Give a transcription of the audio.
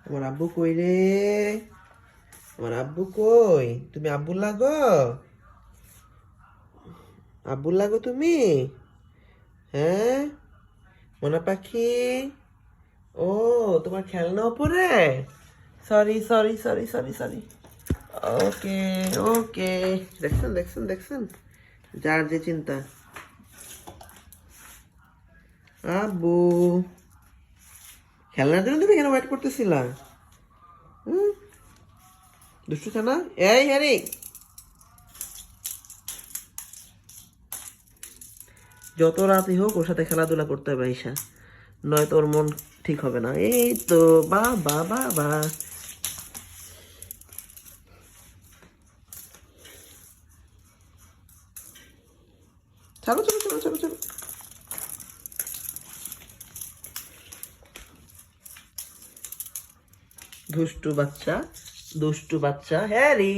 আমার আব্বু কই রে? আমার আব্বু কই? তুমি আব্বুর লাগো? আব্বুর লাগো তুমি? হ্যাঁ, মনা পাখি। ও, তোমার খেলনা উপরে। Sorry sorry sorry sorry sorry. Okay okay. দেখছেন দেখছেন দেখছেন, যার যে চিন্তা। আব্বু, খেলনার জন্য তুমি কেন ওয়েট করতেছিলা? হুম, দুষ্টু ছানা। এই হ্যারি, যত রাতই হোক ওর সাথে খেলাধুলা করতে হবে আইসা, নয়তো ওর মন ঠিক হবে না। এই তো বাবা বাবা। চলো চলো চলো চলো চলো। দুষ্টু বাচ্চা, দুষ্টু বাচ্চা হ্যারি।